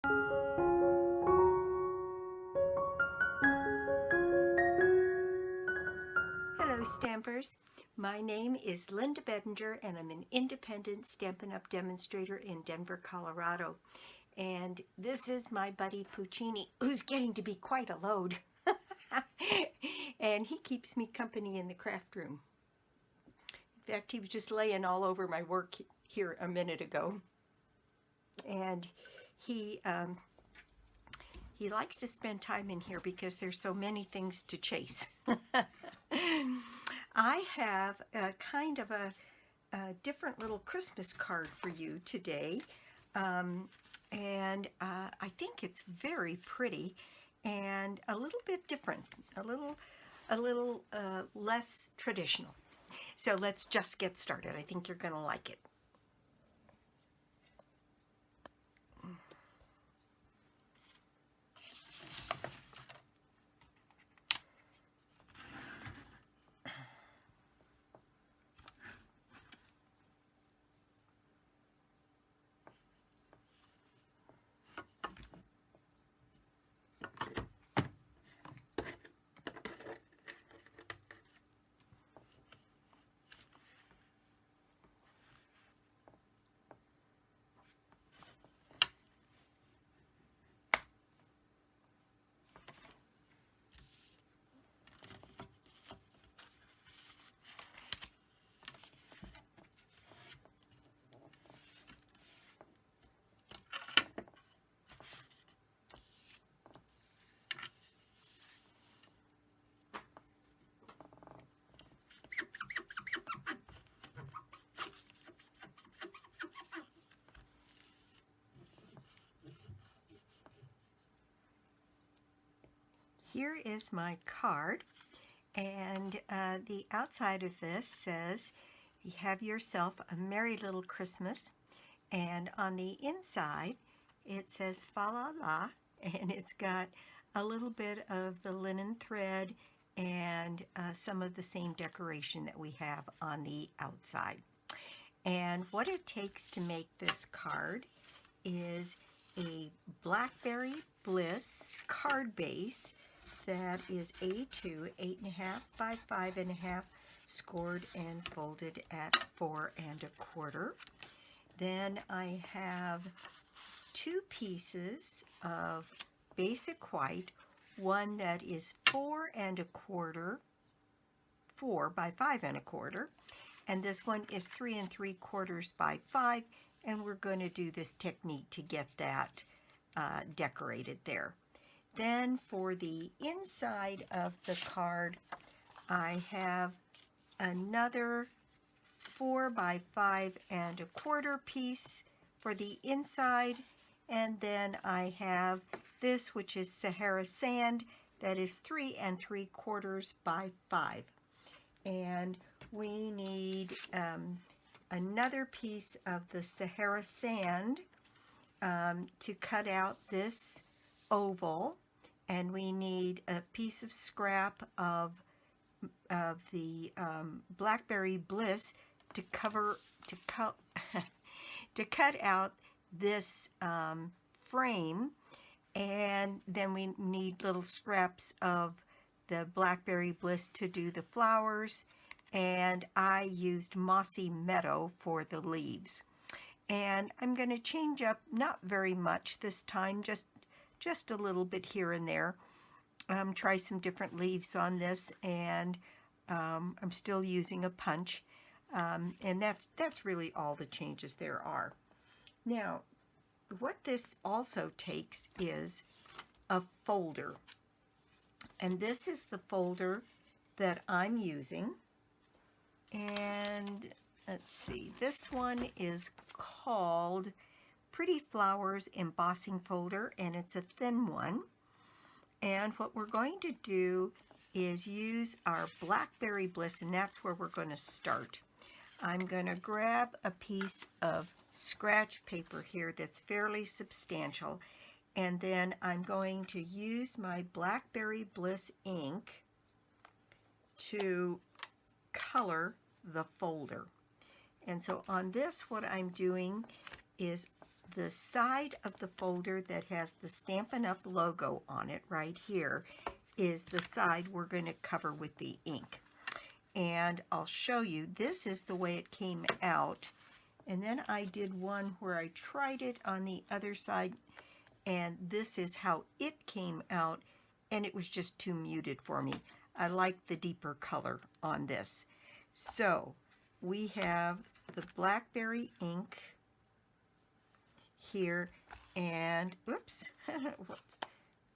Hello Stampers, my name is Linda Bedinger and I'm an independent Stampin' Up! Demonstrator in Denver, Colorado. And this is my buddy Puccini, who's getting to be quite a load. And he keeps me company in the craft room. In fact, he was just laying all over my work here a minute ago. And he likes to spend time in here because there's so many things to chase. I have a kind of a different little Christmas card for you today. And I think it's very pretty and a little bit different, a little less traditional. So let's just get started. I think you're going to like it. Here is my card, and the outside of this says, "You have yourself a merry little Christmas," and on the inside it says "Fa la la," and it's got a little bit of the linen thread and some of the same decoration that we have on the outside. And what it takes to make this card is a Blackberry Bliss card base that is A2, 8.5 by 5.5, scored and folded at 4 1/4. Then I have 2 pieces of basic white, one that is 4 1/4, 4 by 5 1/4, and this one is 3 3/4 by 5, and we're going to do this technique to get that decorated there. Then for the inside of the card, I have another 4 by 5 1/4 piece for the inside, and then I have this, which is Sahara sand, that is 3 3/4 by 5. And we need another piece of the Sahara sand to cut out this oval, and we need a piece of scrap of the Blackberry Bliss to cut out this frame, and then we need little scraps of the Blackberry Bliss to do the flowers, and I used Mossy Meadow for the leaves. And I'm going to change up, not very much this time, just a little bit here and there. Try some different leaves on this, and I'm still using a punch, and that's really all the changes there are. Now, what this also takes is a folder, and this is the folder that I'm using. And let's see, this one is called Pretty Flowers Embossing Folder, and it's a thin one. And what we're going to do is use our Blackberry Bliss, and that's where we're going to start. I'm going to grab a piece of scratch paper here that's fairly substantial, and then I'm going to use my Blackberry Bliss ink to color the folder. And so on this, what I'm doing is the side of the folder that has the Stampin' Up! Logo on it right here is the side we're going to cover with the ink. And I'll show you, this is the way it came out. And then I did one where I tried it on the other side, and this is how it came out, and it was just too muted for me. I like the deeper color on this. So we have the Blackberry ink here, and whoops,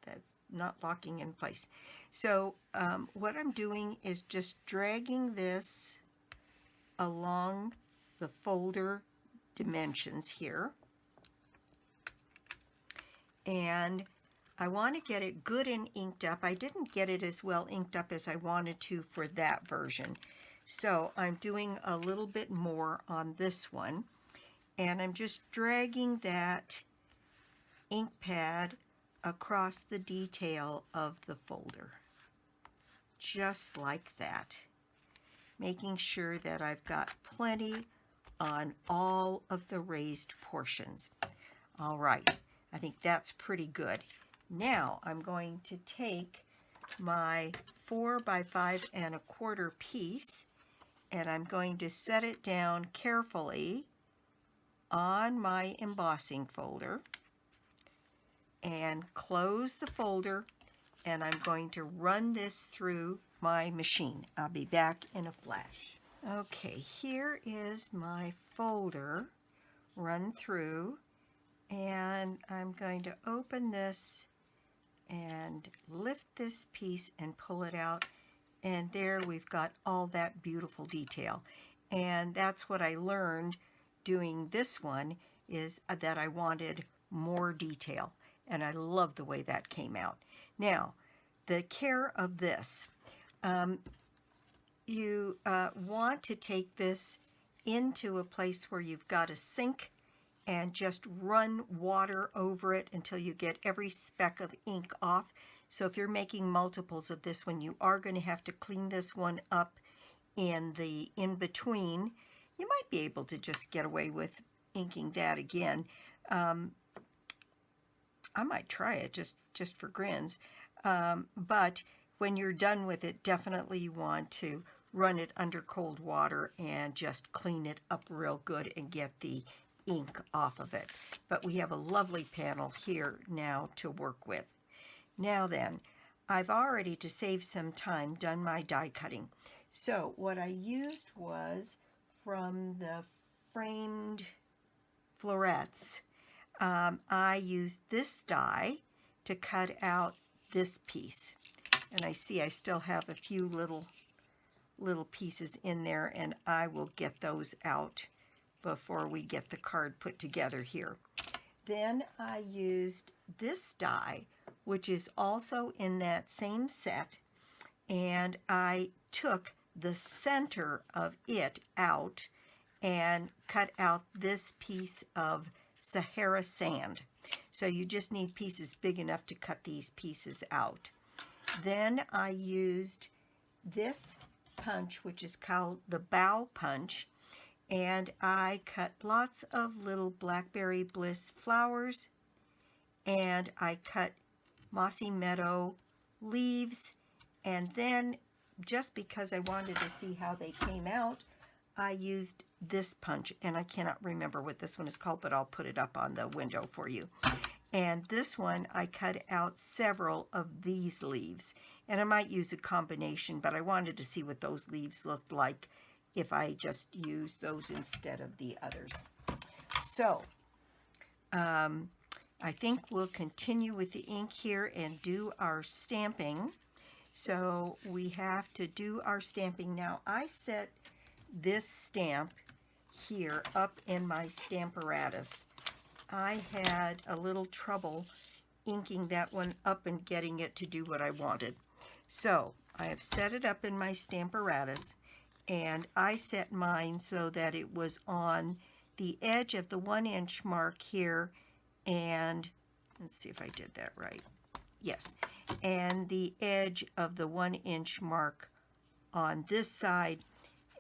that's not locking in place. So what I'm doing is just dragging this along the folder dimensions here, and I want to get it good and inked up. I didn't get it as well inked up as I wanted to for that version, so I'm doing a little bit more on this one, and I'm just dragging that ink pad across the detail of the folder, just like that, making sure that I've got plenty on all of the raised portions. All right, I think that's pretty good. Now I'm going to take my 4 by 5 1/4 piece, and I'm going to set it down carefully on my embossing folder and close the folder, and I'm going to run this through my machine. I'll be back in a flash. Okay, here is my folder run through, and I'm going to open this and lift this piece and pull it out, and there we've got all that beautiful detail. And that's what I learned doing this one, is that I wanted more detail, and I love the way that came out. Now, the care of this, you want to take this into a place where you've got a sink and just run water over it until you get every speck of ink off. So if you're making multiples of this one, you are going to have to clean this one up in the in-between. You might be able to just get away with inking that again. I might try it just for grins. But when you're done with it, definitely you want to run it under cold water and just clean it up real good and get the ink off of it. But we have a lovely panel here now to work with. Now then, I've already, to save some time, done my die cutting. So what I used was from the Framed Florets. I used this die to cut out this piece, and I see I still have a few little pieces in there, and I will get those out before we get the card put together here. Then I used this die, which is also in that same set, and I took the center of it out and cut out this piece of Sahara sand. So you just need pieces big enough to cut these pieces out. Then I used this punch, which is called the bow punch, and I cut lots of little Blackberry Bliss flowers, and I cut Mossy Meadow leaves, and then just because I wanted to see how they came out, I used this punch, and I cannot remember what this one is called, but I'll put it up on the window for you. And this one, I cut out several of these leaves, and I might use a combination, but I wanted to see what those leaves looked like if I just used those instead of the others. So, I think we'll continue with the ink here and do our stamping. So we have to do our stamping. Now, I set this stamp here up in my Stamparatus. I had a little trouble inking that one up and getting it to do what I wanted. So I have set it up in my Stamparatus, and I set mine so that it was on the edge of the 1-inch mark here, and let's see if I did that right. Yes, and the edge of the 1-inch mark on this side,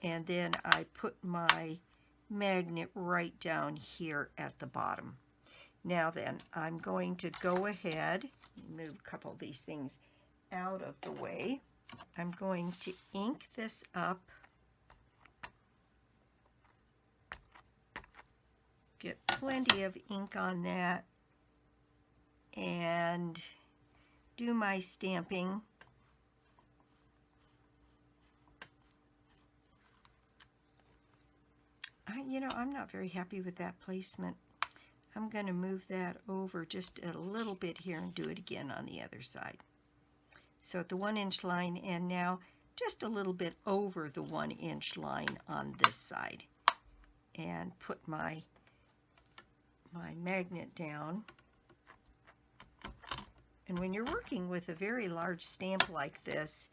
and then I put my magnet right down here at the bottom. Now then, I'm going to go ahead, move a couple of these things out of the way. I'm going to ink this up. Get plenty of ink on that and do my stamping. I'm not very happy with that placement. I'm going to move that over just a little bit here and do it again on the other side. So at the 1-inch line, and now just a little bit over the 1-inch line on this side. And put my magnet down. And when you're working with a very large stamp like this,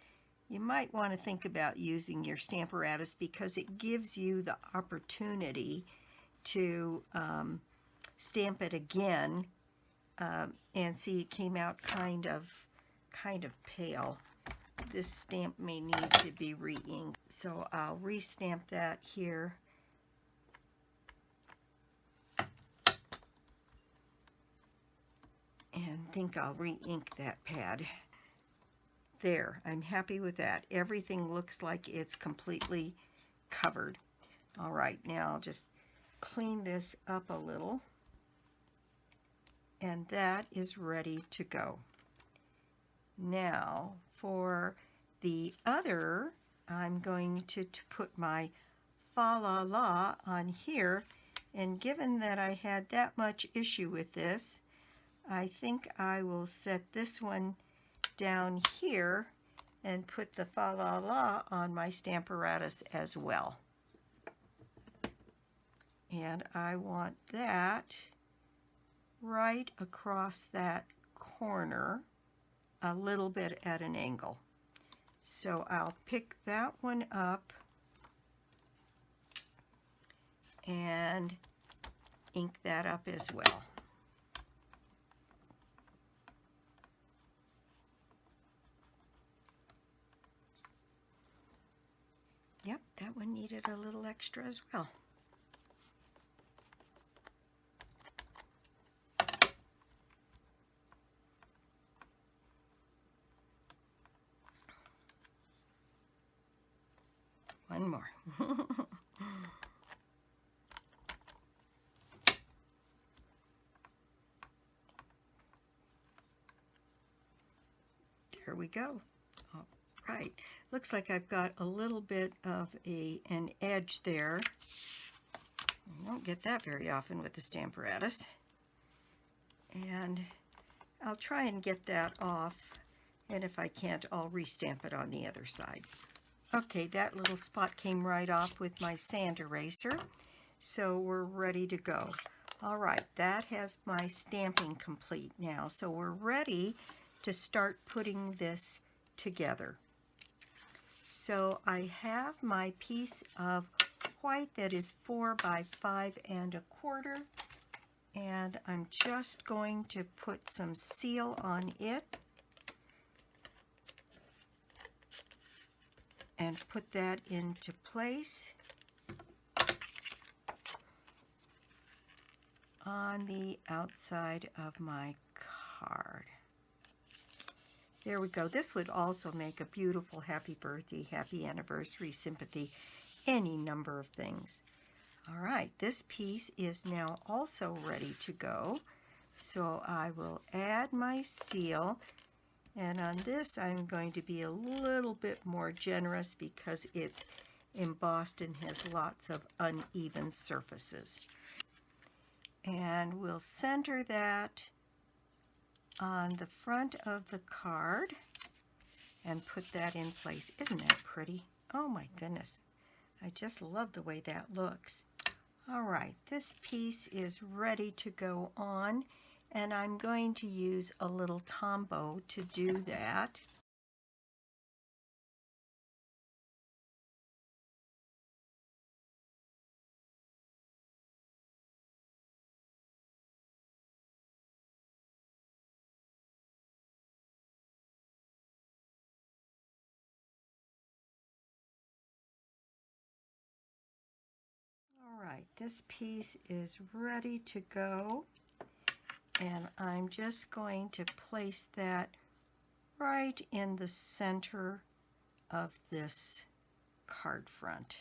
you might want to think about using your Stamparatus because it gives you the opportunity to stamp it again and see it came out kind of pale. This stamp may need to be re-inked, so I'll re-stamp that here. And think I'll re-ink that pad. There, I'm happy with that. Everything looks like it's completely covered. All right, now I'll just clean this up a little. And that is ready to go. Now, for the other, I'm going to put my fa la la on here. And given that I had that much issue with this, I think I will set this one down here and put the fa la la on my Stamparatus as well. And I want that right across that corner, a little bit at an angle. So I'll pick that one up and ink that up as well. Yep, that one needed a little extra as well. One more. There we go. All right. Looks like I've got a little bit of an edge there. You don't get that very often with the Stamparatus. And I'll try and get that off, and if I can't, I'll restamp it on the other side. Okay, that little spot came right off with my sand eraser, so we're ready to go. All right, that has my stamping complete now, so we're ready to start putting this together. So I have my piece of white that is 4 by 5 1/4, and I'm just going to put some seal on it and put that into place on the outside of my card. There we go. This would also make a beautiful happy birthday, happy anniversary, sympathy, any number of things. All right, this piece is now also ready to go. So I will add my seal, and on this I'm going to be a little bit more generous because it's embossed and has lots of uneven surfaces. And we'll center that on the front of the card and put that in place. Isn't that pretty? Oh my goodness. I just love the way that looks. All right, this piece is ready to go on, and I'm going to use a little Tombow to do that. All right, this piece is ready to go. And I'm just going to place that right in the center of this card front.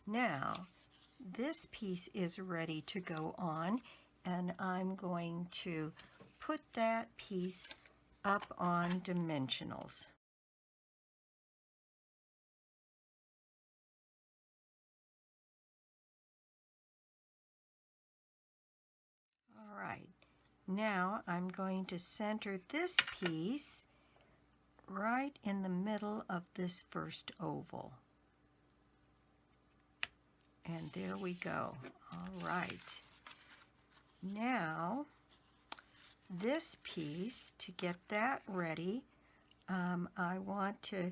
Now, this piece is ready to go on, and I'm going to put that piece up on dimensionals. All right, now I'm going to center this piece right in the middle of this first oval. And there we go. All right. Now, this piece, to get that ready, I want to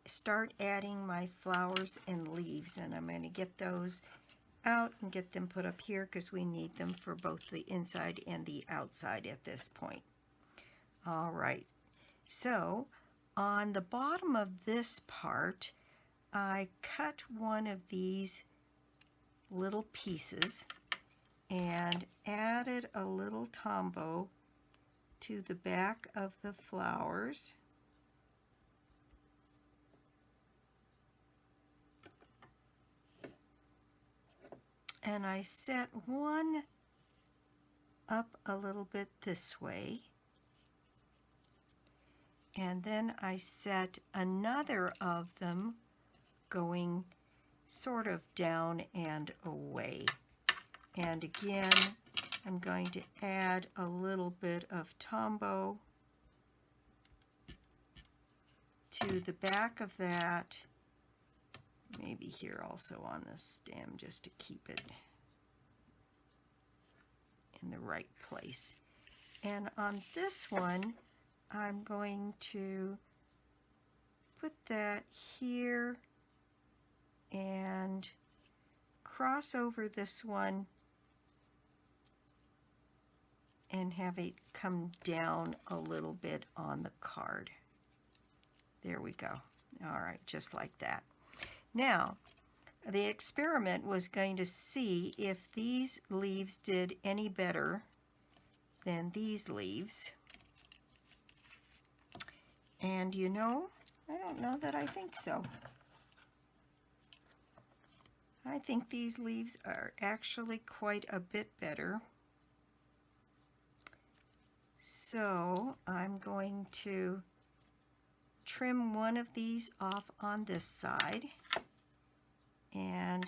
start adding my flowers and leaves, and I'm going to get those out and get them put up here because we need them for both the inside and the outside at this point. All right. So, on the bottom of this part, I cut one of these little pieces and added a little tombow to the back of the flowers. And I set one up a little bit this way. And then I set another of them going sort of down and away. And again, I'm going to add a little bit of tombow to the back of that, maybe here also on the stem, just to keep it in the right place. And on this one, I'm going to put that here and cross over this one and have it come down a little bit on the card. There we go. All right, just like that. Now, the experiment was going to see if these leaves did any better than these leaves. And you know, I don't know that I think so. I think these leaves are actually quite a bit better. So I'm going to trim one of these off on this side and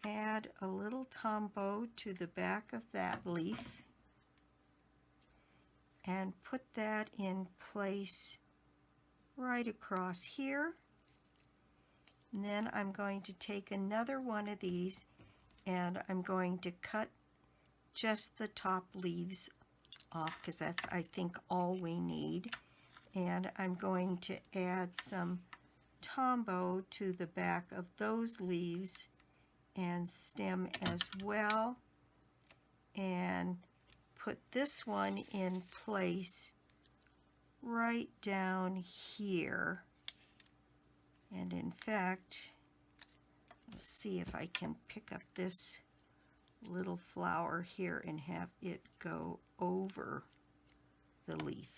add a little tombow to the back of that leaf and put that in place right across here. And then I'm going to take another one of these and I'm going to cut just the top leaves off because that's, I think, all we need. And I'm going to add some tombow to the back of those leaves and stem as well, and put this one in place right down here. And in fact, let's see if I can pick up this little flower here and have it go over the leaf.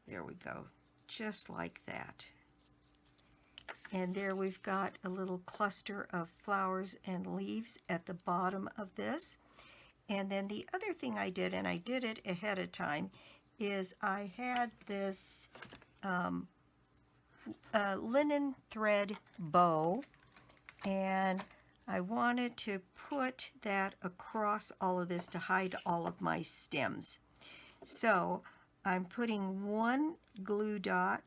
There we go, just like that. And there we've got a little cluster of flowers and leaves at the bottom of this. And then the other thing I did, and I did it ahead of time, is I had this linen thread bow, and I wanted to put that across all of this to hide all of my stems. So I'm putting one glue dot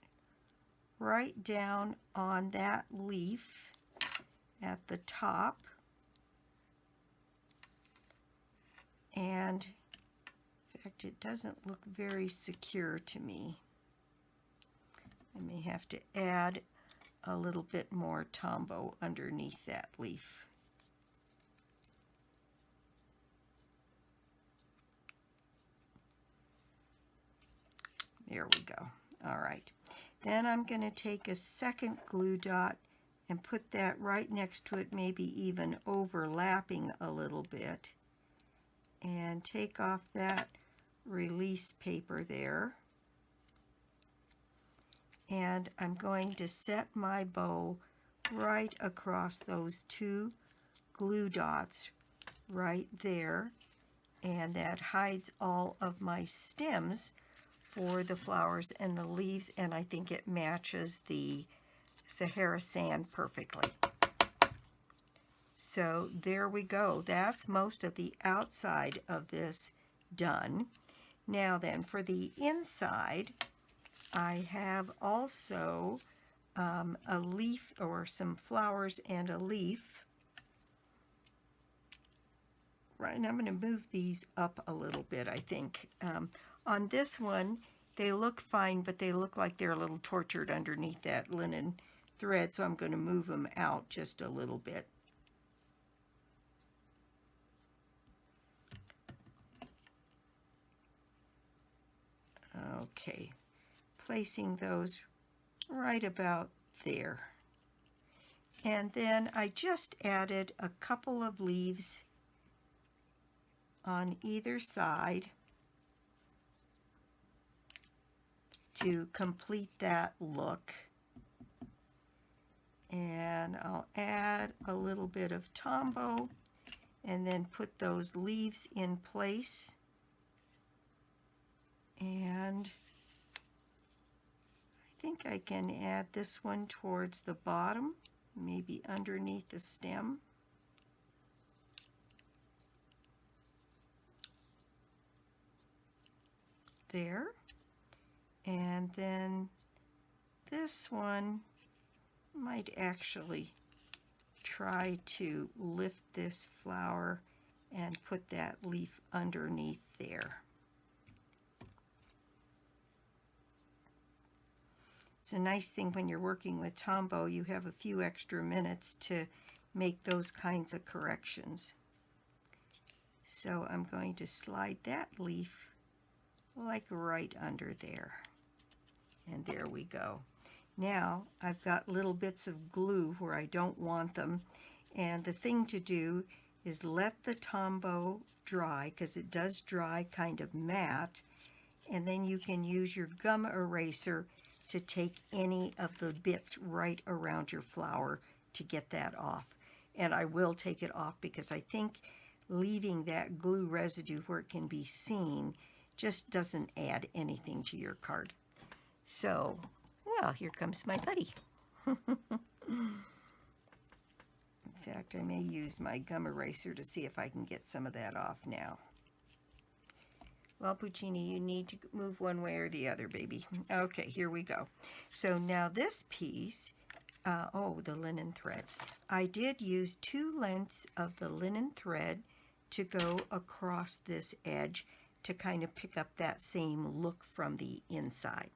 right down on that leaf at the top, and in fact it doesn't look very secure to me. I may have to add a little bit more tombow underneath that leaf. There we go. All right. Then I'm going to take a second glue dot and put that right next to it, maybe even overlapping a little bit, and take off that release paper there. And I'm going to set my bow right across those two glue dots right there, and that hides all of my stems for the flowers and the leaves, and I think it matches the Sahara sand perfectly. So there we go. That's most of the outside of this done. Now then, for the inside, I have also a leaf, or some flowers and a leaf. Right, and I'm going to move these up a little bit, I think. On this one, they look fine, but they look like they're a little tortured underneath that linen thread, so I'm going to move them out just a little bit. Okay, placing those right about there. And then I just added a couple of leaves on either side to complete that look. And I'll add a little bit of Tombow and then put those leaves in place. And I think I can add this one towards the bottom, maybe underneath the stem. There. And then this one might actually try to lift this flower and put that leaf underneath there. It's a nice thing when you're working with Tombow, you have a few extra minutes to make those kinds of corrections. So I'm going to slide that leaf like right under there. And there we go. Now I've got little bits of glue where I don't want them, and the thing to do is let the Tombow dry, because it does dry kind of matte, and then you can use your gum eraser to take any of the bits right around your flower to get that off. And I will take it off because I think leaving that glue residue where it can be seen just doesn't add anything to your card. So, well, here comes my buddy. In fact, I may use my gum eraser to see if I can get some of that off now. Well, Puccini, you need to move one way or the other, baby. Okay, here we go. So now this piece, oh, the linen thread. I did use 2 lengths of the linen thread to go across this edge to kind of pick up that same look from the inside.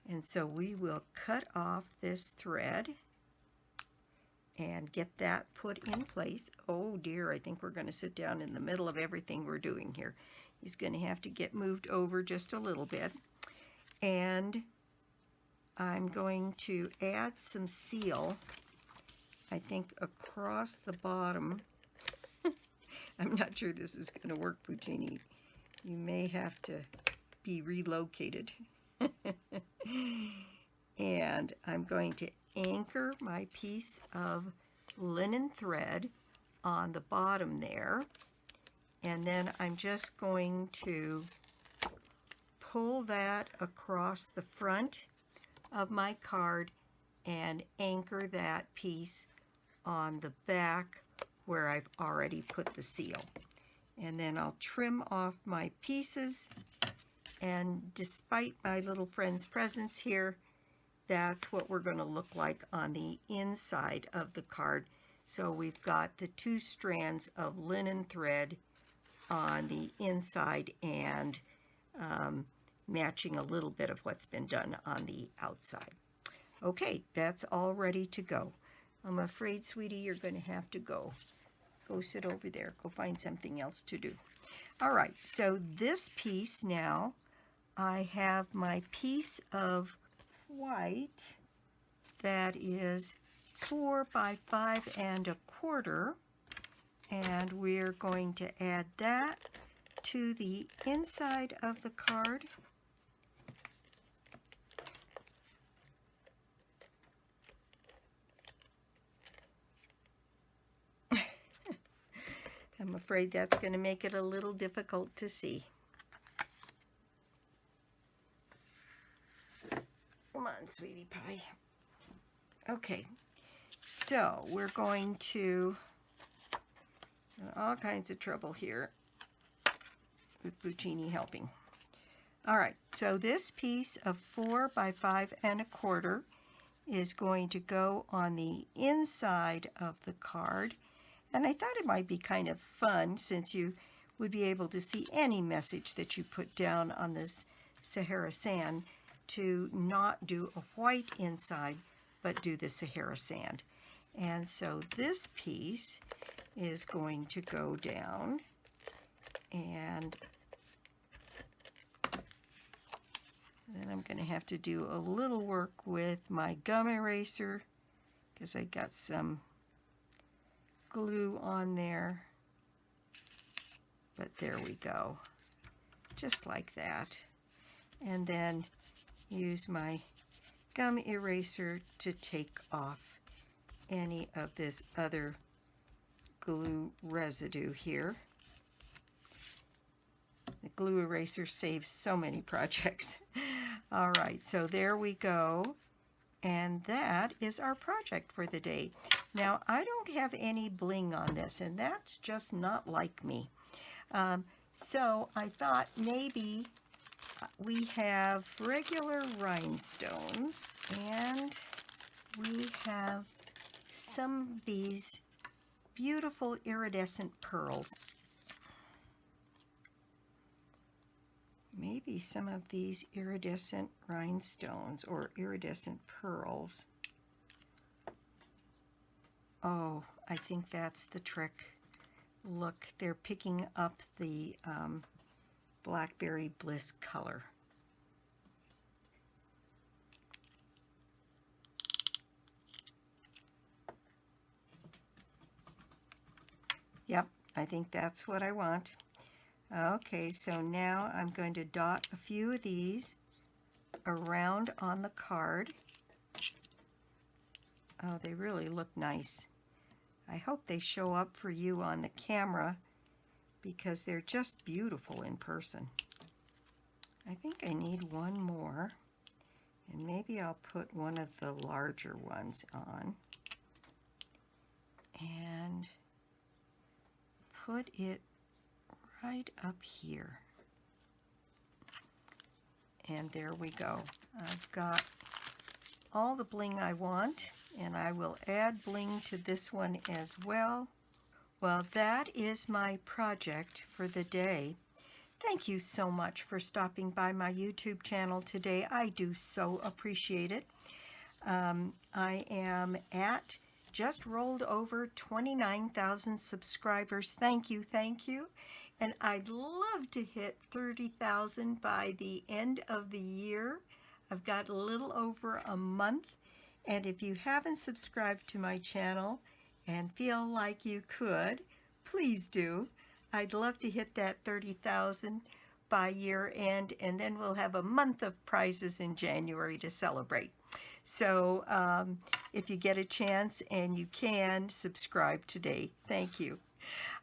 And so we will cut off this thread and get that put in place. Oh dear, I think we're going to sit down in the middle of everything we're doing here. He's going to have to get moved over just a little bit. And I'm going to add some seal, I think, across the bottom. I'm not sure this is going to work, Puccini. You may have to be relocated. And I'm going to anchor my piece of linen thread on the bottom there, and then I'm just going to pull that across the front of my card and anchor that piece on the back where I've already put the seal. And then I'll trim off my pieces, and despite my little friend's presence here, that's what we're going to look like on the inside of the card. So we've got the 2 strands of linen thread on the inside and matching a little bit of what's been done on the outside. Okay, that's all ready to go. I'm afraid, sweetie, you're going to have to go. Go sit over there. Go find something else to do. All right, so this piece now, I have my piece of white that is 4 by 5 1/4, and we're going to add that to the inside of the card. I'm afraid that's going to make it a little difficult to see. Come on, sweetie pie. Okay, so we're going to, all kinds of trouble here with Buccini helping. All right, so this piece of 4 by 5 1/4 is going to go on the inside of the card. And I thought it might be kind of fun, since you would be able to see any message that you put down on this Sahara sand, to not do a white inside, but do the Sahara sand. And so this piece is going to go down, and then I'm going to have to do a little work with my gum eraser, because I got some glue on there, but there we go, just like that. And then use my gum eraser to take off any of this other glue residue here. The glue eraser saves so many projects. All right, so there we go. And that is our project for the day. Now, I don't have any bling on this, and that's just not like me. So I thought maybe we have regular rhinestones, and we have some of these beautiful iridescent pearls. Maybe some of these iridescent rhinestones or iridescent pearls. Oh, I think that's the trick. Look, they're picking up the Blackberry Bliss color. Yep, I think that's what I want. Okay, so now I'm going to dot a few of these around on the card. Oh, they really look nice. I hope they show up for you on the camera, because they're just beautiful in person. I think I need one more, and maybe I'll put one of the larger ones on and put it right up here. And there we go. I've got all the bling I want, and I will add bling to this one as well. Well, that is my project for the day. Thank you so much for stopping by my YouTube channel today. I do so appreciate it. I am at just rolled over 29,000 subscribers. Thank you, thank you. And I'd love to hit 30,000 by the end of the year. I've got a little over a month. And if you haven't subscribed to my channel and feel like you could, please do. I'd love to hit that 30,000 by year end, and then we'll have a month of prizes in January to celebrate. So if you get a chance and you can, subscribe today. Thank you.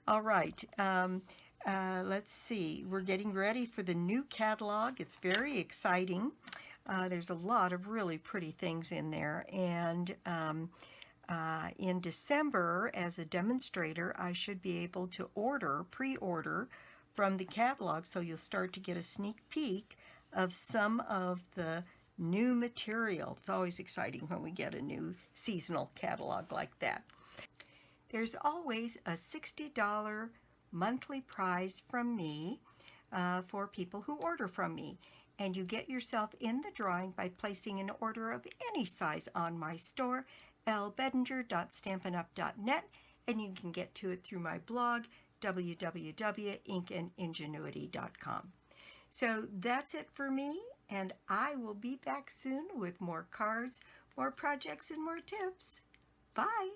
All right. Let's see. We're getting ready for the new catalog. It's very exciting. There's a lot of really pretty things in there. And in December, as a demonstrator, I should be able to pre-order from the catalog, so you'll start to get a sneak peek of some of the new material. It's always exciting when we get a new seasonal catalog like that. There's always a $60 monthly prize from me for people who order from me. And you get yourself in the drawing by placing an order of any size on my store, lbedinger.stampinup.net, and you can get to it through my blog, www.inkandingenuity.com. So that's it for me, and I will be back soon with more cards, more projects, and more tips. Bye!